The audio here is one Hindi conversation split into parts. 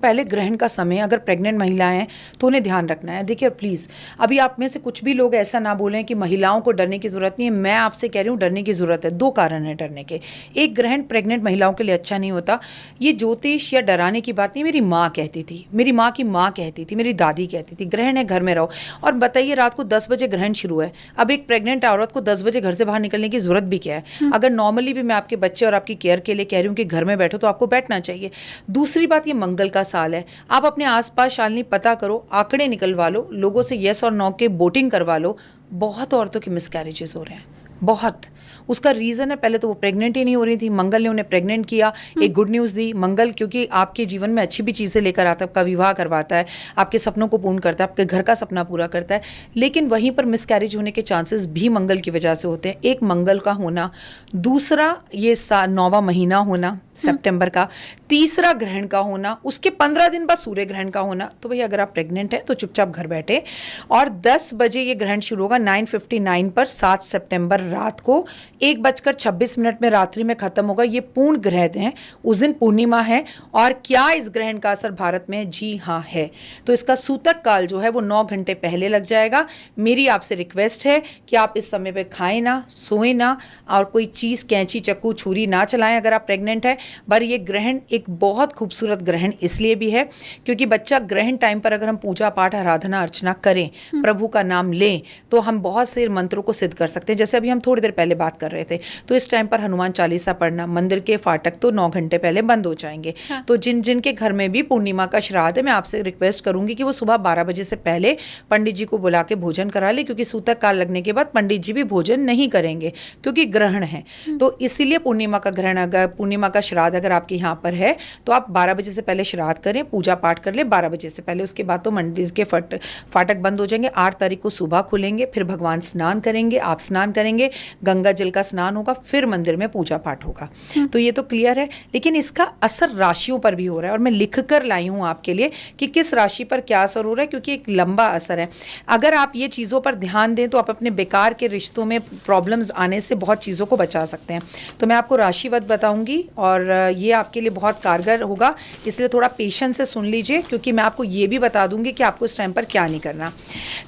पहले ग्रहण का समय, अगर प्रेग्नेंट महिलाएं हैं तो उन्हें ध्यान रखना है। देखिए प्लीज़, अभी आप में से कुछ भी लोग ऐसा ना बोलें कि महिलाओं को डरने की ज़रूरत नहीं है। मैं आपसे कह रही हूँ डरने की ज़रूरत है। 2 कारण हैं डरने के। एक, ग्रहण प्रेग्नेंट महिलाओं के लिए अच्छा नहीं होता। ये ज्योतिष या डराने की बात नहीं, मेरी माँ कहती थी, मेरी माँ की माँ कहती थी, मेरी दादी कहती थी ग्रहण है घर में रहो। और बताइए रात को 10 बजे ग्रहण शुरू है। अब एक प्रेग्नेंट औरत को 10 बजे घर से बाहर निकलने की ज़रूरत भी क्या है? अगर नॉर्मली भी मैं आपके बच्चे और आपकी केयर के लिए कह रही हूँ कि घर में बैठो, तो आपको बैठना चाहिए। दूसरी बात, ये मंगल का साल है। आप अपने आसपास शालिनी पता करो, आंकड़े निकलवा लो, लोगों से येस और नो के वोटिंग करवा लो। बहुत औरतों के मिसकैरेजेस हो रहे हैं, बहुत। उसका रीज़न है, पहले तो वो प्रेग्नेंट ही नहीं हो रही थी, मंगल ने उन्हें प्रेग्नेंट किया। एक गुड न्यूज़ दी मंगल, क्योंकि आपके जीवन में अच्छी भी चीज़ें लेकर आता है, आपका विवाह करवाता है, आपके सपनों को पूर्ण करता है, आपके घर का सपना पूरा करता है। लेकिन वहीं पर मिसकैरेज होने के चांसेस भी मंगल की वजह से होते हैं। एक, मंगल का होना। दूसरा, ये 9वां महीना होना सितंबर का। तीसरा, ग्रहण का होना। उसके 15 दिन बाद सूर्य ग्रहण का होना। तो भैया अगर आप प्रेग्नेंट हैं तो चुपचाप घर बैठे। और 10 बजे ये ग्रहण शुरू होगा 9:59 पर 7 सितंबर रात को। 1:26 में रात्रि में खत्म होगा। ये पूर्ण ग्रहण है, उस दिन पूर्णिमा है। और क्या इस ग्रहण का असर भारत में? जी हाँ है। तो इसका सूतक काल जो है वो 9 घंटे पहले लग जाएगा। मेरी आपसे रिक्वेस्ट है कि आप इस समय पे खाएं ना, सोएं ना, और कोई चीज़, कैंची, चक्कू, छुरी ना चलाएं अगर आप प्रेग्नेंट है। पर ये ग्रहण एक बहुत खूबसूरत ग्रहण इसलिए भी है क्योंकि बच्चा ग्रहण टाइम पर अगर हम पूजा पाठ, आराधना, अर्चना करें, प्रभु का नाम लें, तो हम बहुत से मंत्रों को सिद्ध कर सकते हैं। जैसे अभी हम थोड़ी देर पहले बात कर रहे थे, तो इस टाइम पर हनुमान चालीसा पढ़ना, मंदिर के फाटक तो 9 घंटे पहले बंद हो जाएंगे। हाँ। तो जिनके घर में भी पूर्णिमा का श्राद्ध है, मैं आपसे रिक्वेस्ट करूंगी कि वो सुबह 12 बजे से पहले पंडित जी को बुला के भोजन करा ले, क्योंकि सूतक काल लगने के बाद पंडित जी भी भोजन नहीं करेंगे क्योंकि ग्रहण है। तो इसीलिए पूर्णिमा का ग्रहण, अगर पूर्णिमा का श्राद्ध अगर आपके यहाँ पर है तो आप 12 बजे से पहले श्राद्ध करें, पूजा पाठ कर ले 12 बजे से पहले। उसके बाद तो मंदिर के फाटक बंद हो जाएंगे। 8 तारीख को सुबह खुलेंगे, फिर भगवान स्नान करेंगे, आप स्नान करेंगे, गंगा जल का स्नान होगा, फिर मंदिर में पूजा पाठ होगा। तो ये तो क्लियर है। लेकिन इसका असर राशियों पर भी हो रहा है, और मैं लिख कर लाई हूँ आपके लिए कि किस राशि पर क्या असर हो रहा है, क्योंकि एक लंबा असर है। अगर आप ये चीज़ों पर ध्यान दें तो आप अपने बेकार के रिश्तों में प्रॉब्लम्स आने से बहुत चीज़ों को बचा सकते हैं। तो मैं आपको राशिवत बताऊंगी और ये आपके लिए बहुत कारगर होगा, इसलिए थोड़ा पेशेंस से सुन लीजिए, क्योंकि मैं आपको ये भी बता दूंगी कि आपको इस टाइम पर क्या नहीं करना।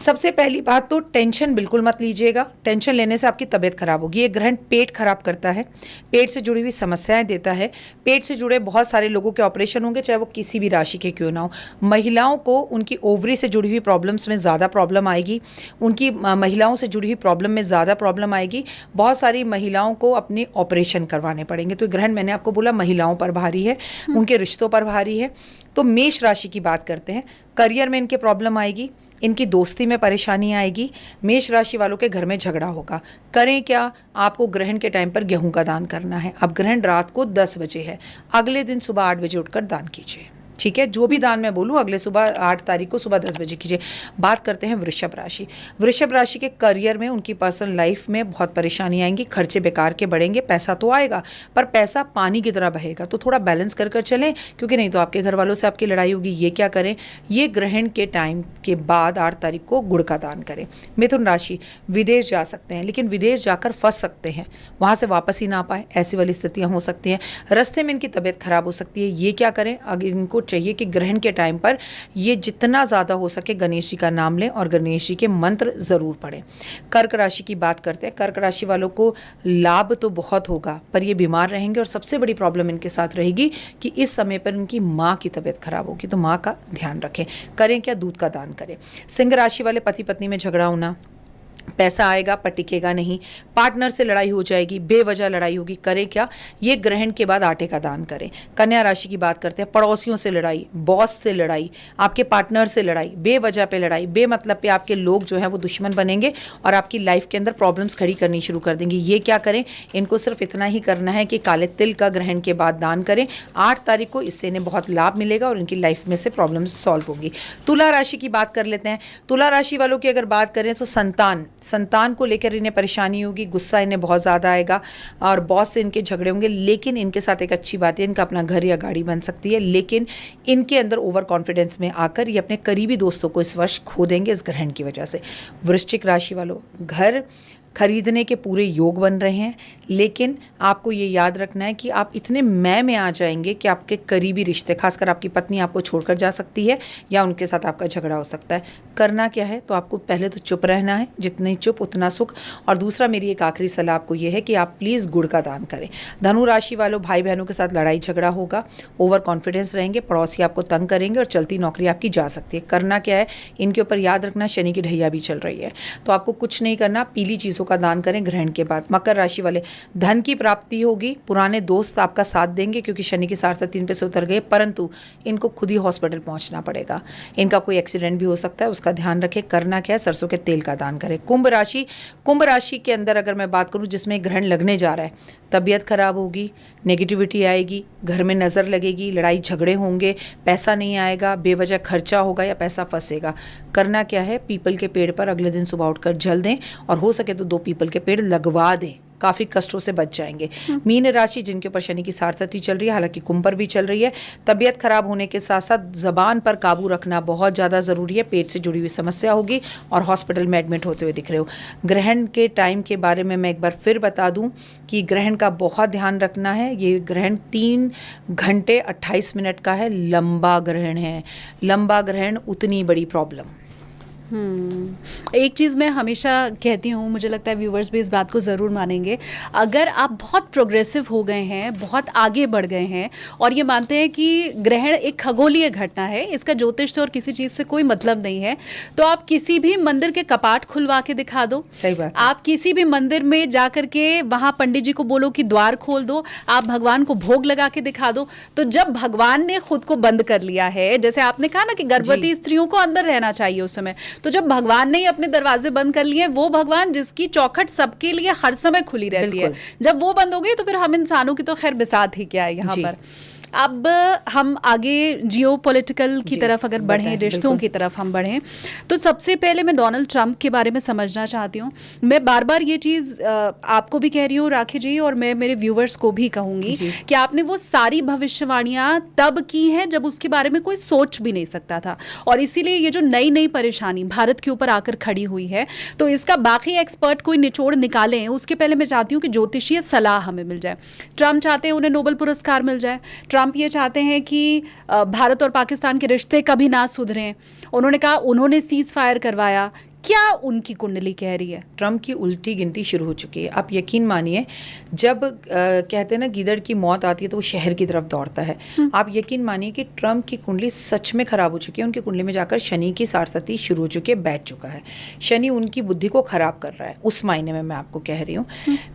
सबसे पहली बात तो टेंशन बिल्कुल मत लीजिएगा। टेंशन लेने से आपकी तबीयत खराब होगी। ये ग्रहण पेट खराब करता है, पेट से जुड़ी हुई समस्याएं देता है। पेट से जुड़े बहुत सारे लोगों के ऑपरेशन होंगे, चाहे वो किसी भी राशि के क्यों ना हो। महिलाओं को उनकी ओवरी से जुड़ी हुई प्रॉब्लम्स में ज़्यादा प्रॉब्लम आएगी, उनकी महिलाओं से जुड़ी हुई प्रॉब्लम में ज़्यादा प्रॉब्लम आएगी। बहुत सारी महिलाओं को अपने ऑपरेशन करवाने पड़ेंगे। तो ग्रहण, मैंने आपको बोला, महिलाओं पर भारी है, उनके रिश्तों पर भारी है। तो मेष राशि की बात करते हैं। करियर में इनके प्रॉब्लम आएगी, इनकी दोस्ती में परेशानी आएगी। मेष राशि वालों के घर में झगड़ा होगा। करें क्या? आपको ग्रहण के टाइम पर गेहूं का दान करना है। अब ग्रहण रात को 10 बजे है, अगले दिन सुबह 8 बजे उठकर दान कीजिए। ठीक है, जो भी दान मैं बोलूँ अगले सुबह 8 तारीख को सुबह 10 बजे कीजिए। बात करते हैं वृषभ राशि। वृषभ राशि के करियर में, उनकी पर्सनल लाइफ में बहुत परेशानी आएंगी, खर्चे बेकार के बढ़ेंगे। पैसा तो आएगा पर पैसा पानी की तरह बहेगा, तो थोड़ा बैलेंस कर कर चलें, क्योंकि नहीं तो आपके घर वालों से आपकी लड़ाई होगी। ये क्या करें? ये ग्रहण के टाइम के बाद 8 तारीख को गुड़ का दान करें। मिथुन राशि, विदेश जा सकते हैं, लेकिन विदेश जाकर फंस सकते हैं, वहाँ से वापस ही ना पाए, ऐसी वाली स्थितियाँ हो सकती हैं। रास्ते में इनकी तबीयत खराब हो सकती है। ये क्या करें? अगर इनको चाहिए कि ग्रहण के टाइम पर ये जितना ज़्यादा हो सके गणेश जी का नाम लें और गणेश जी के मंत्र ज़रूर पढ़ें। कर्क राशि की बात करते हैं। कर्क राशि वालों को लाभ तो बहुत होगा, पर ये बीमार रहेंगे, और सबसे बड़ी प्रॉब्लम इनके साथ रहेगी कि इस समय पर इनकी माँ की तबीयत खराब होगी। तो माँ का ध्यान रखें। करें क्या? दूध का दान करें। सिंह राशि वाले, पति पत्नी में झगड़ा होना, पैसा आएगा पर टिकेगा नहीं, पार्टनर से लड़ाई हो जाएगी, बेवजह लड़ाई होगी। करें क्या? ये ग्रहण के बाद आटे का दान करें। कन्या राशि की बात करते हैं। पड़ोसियों से लड़ाई, बॉस से लड़ाई, आपके पार्टनर से लड़ाई, बेवजह पे लड़ाई, बेमतलब पे आपके लोग जो हैं वो दुश्मन बनेंगे और आपकी लाइफ के अंदर प्रॉब्लम्स खड़ी करनी शुरू कर देंगे। ये क्या करें? इनको सिर्फ इतना ही करना है कि काले तिल का ग्रहण के बाद दान करें। 8 तारीख को इससे इन्हें बहुत लाभ मिलेगा और इनकी लाइफ में से प्रॉब्लम्स सॉल्व होंगी। तुला राशि की बात कर लेते हैं। तुला राशि वालों की अगर बात करें तो संतान को लेकर इन्हें परेशानी होगी, गुस्सा इन्हें बहुत ज़्यादा आएगा और बॉस से इनके झगड़े होंगे। लेकिन इनके साथ एक अच्छी बात है, इनका अपना घर या गाड़ी बन सकती है। लेकिन इनके अंदर ओवर कॉन्फिडेंस में आकर ये अपने करीबी दोस्तों को इस वर्ष खो देंगे इस ग्रहण की वजह से। वृश्चिक राशि वालों, घर खरीदने के पूरे योग बन रहे हैं, लेकिन आपको ये याद रखना है कि आप इतने मैं में आ जाएंगे कि आपके करीबी रिश्ते, खासकर आपकी पत्नी आपको छोड़कर जा सकती है या उनके साथ आपका झगड़ा हो सकता है। करना क्या है, तो आपको पहले तो चुप रहना है, जितनी चुप उतना सुख। और दूसरा मेरी एक आखिरी सलाह आपको ये है कि आप प्लीज़ गुड़ का दान करें। धनु राशि वालों, भाई बहनों के साथ लड़ाई झगड़ा होगा, ओवर कॉन्फिडेंस रहेंगे, पड़ोसी आपको तंग करेंगे और चलती नौकरी आपकी जा सकती है। करना क्या है, इनके ऊपर याद रखना, शनि की ढैया भी चल रही है, तो आपको कुछ नहीं करना, पीली चीज़ों का दान करें ग्रहण के बाद। मकर राशि वाले, धन की प्राप्ति होगी, पुराने दोस्त आपका साथ देंगे क्योंकि शनि की 3.5 पे से उतर गए, परंतु इनको खुद ही हॉस्पिटल पहुंचना पड़ेगा, इनका कोई एक्सीडेंट भी हो सकता है, उसका ध्यान रखें। करना क्या है, सरसों के तेल का दान करें। कुंभ राशि के अंदर अगर मैं बात करूं जिसमें ग्रहण लगने जा रहा है, तबीयत खराब होगी, नेगेटिविटी आएगी, घर में नज़र लगेगी, लड़ाई झगड़े होंगे, पैसा नहीं आएगा, बेवजह खर्चा होगा या पैसा फंसेगा। करना क्या है, पीपल के पेड़ पर अगले दिन सुबह उठकर जल दें और हो सके तो 2 पीपल के पेड़ लगवा दें, काफ़ी कष्टों से बच जाएंगे। मीन राशि जिनके ऊपर शनि की 7 चल रही है, हालांकि कुंभ पर भी चल रही है, तबीयत खराब होने के साथ साथ ज़बान पर काबू रखना बहुत ज़्यादा ज़रूरी है, पेट से जुड़ी हुई समस्या होगी और हॉस्पिटल में एडमिट होते हुए दिख रहे हो। ग्रहण के टाइम के बारे में मैं एक बार फिर बता दूं कि ग्रहण का बहुत ध्यान रखना है। ये ग्रहण 3 घंटे 28 मिनट का है, लंबा ग्रहण है। लंबा ग्रहण उतनी बड़ी प्रॉब्लम। एक चीज़ मैं हमेशा कहती हूँ, मुझे लगता है व्यूवर्स भी इस बात को ज़रूर मानेंगे, अगर आप बहुत प्रोग्रेसिव हो गए हैं, बहुत आगे बढ़ गए हैं और ये मानते हैं कि ग्रहण एक खगोलीय घटना है, इसका ज्योतिष से और किसी चीज़ से कोई मतलब नहीं है, तो आप किसी भी मंदिर के कपाट खुलवा के दिखा दो। सही बात। आप किसी भी मंदिर में जा कर के वहाँ पंडित जी को बोलो कि द्वार खोल दो, आप भगवान को भोग लगा के दिखा दो। तो जब भगवान ने खुद को बंद कर लिया है, जैसे आपने कहा ना कि गर्भवती स्त्रियों को अंदर रहना चाहिए उस समय, तो जब भगवान ने ही अपने दरवाजे बंद कर लिए, वो भगवान जिसकी चौखट सबके लिए हर समय खुली रहती है, जब वो बंद हो गई तो फिर हम इंसानों की तो खैर बिसात ही क्या है यहाँ पर। अब हम आगे जियोपॉलिटिकल की तरफ अगर बढ़ें, रिश्तों की तरफ हम बढ़ें, तो सबसे पहले मैं डोनाल्ड ट्रंप के बारे में समझना चाहती हूँ। मैं बार बार ये चीज़ आपको भी कह रही हूँ राखी जी, और मैं मेरे व्यूवर्स को भी कहूँगी कि आपने वो सारी भविष्यवाणियाँ तब की हैं जब उसके बारे में कोई सोच भी नहीं सकता था, और इसीलिए ये जो नई नई परेशानी भारत के ऊपर आकर खड़ी हुई है, तो इसका बाकी एक्सपर्ट कोई निचोड़ निकालें, उसके पहले मैं चाहती हूँ कि ज्योतिषीय सलाह हमें मिल जाए। ट्रंप चाहते हैं उन्हें नोबेल पुरस्कार मिल जाए, ट्रंप ये चाहते हैं कि भारत और पाकिस्तान के रिश्ते कभी ना सुधरें, उन्होंने कहा उन्होंने सीज फायर करवाया, क्या उनकी कुंडली कह रही है? ट्रंप की उल्टी गिनती शुरू हो चुकी है। आप यकीन मानिए, जब कहते हैं ना गीदड़ की मौत आती है तो वो शहर की तरफ दौड़ता है। आप यकीन मानिए कि ट्रंप की कुंडली सच में खराब हो चुकी है। उनकी कुंडली में जाकर शनि की 7 शुरू हो चुकी है, बैठ चुका है। शनि उनकी बुद्धि को खराब कर रहा है, उस मायने में मैं आपको कह रही हूँ।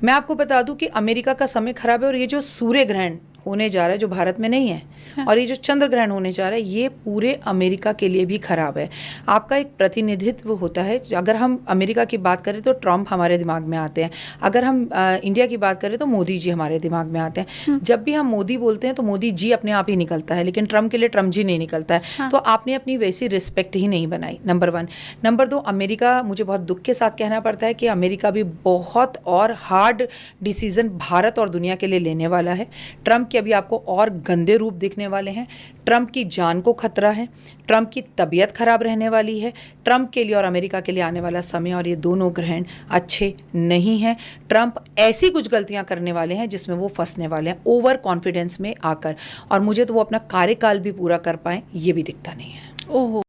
मैं आपको बता दूं कि अमेरिका का समय खराब है, और ये जो सूर्य ग्रहण होने जा रहा है जो भारत में नहीं है, और ये जो चंद्र ग्रहण होने जा रहा है ये पूरे अमेरिका के लिए भी खराब है। आपका एक प्रतिनिधित्व होता है। अगर हम अमेरिका की बात करें तो ट्रंप हमारे दिमाग में आते हैं, अगर हम इंडिया की बात करें तो मोदी जी हमारे दिमाग में आते हैं। जब भी हम मोदी बोलते हैं तो मोदी जी अपने आप ही निकलता है, लेकिन ट्रंप के लिए ट्रंप जी नहीं निकलता है। तो आपने अपनी वैसी रिस्पेक्ट ही नहीं बनाई, नंबर 1। नंबर 2, अमेरिका, मुझे बहुत दुख के साथ कहना पड़ता है कि अमेरिका भी बहुत और हार्ड डिसीजन भारत और दुनिया के लिए लेने वाला है। ट्रंप अभी आपको और गंदे रूप दिखने वाले हैं। ट्रंप की जान को खतरा है, ट्रंप की तबीयत खराब रहने वाली है। ट्रंप के लिए और अमेरिका के लिए आने वाला समय और ये दोनों ग्रहण अच्छे नहीं हैं। ट्रंप ऐसी कुछ गलतियां करने वाले हैं जिसमें वो फंसने वाले हैं ओवर कॉन्फिडेंस में आकर, और मुझे तो वो अपना कार्यकाल भी पूरा कर पाएं ये भी दिखता नहीं है। ओहो।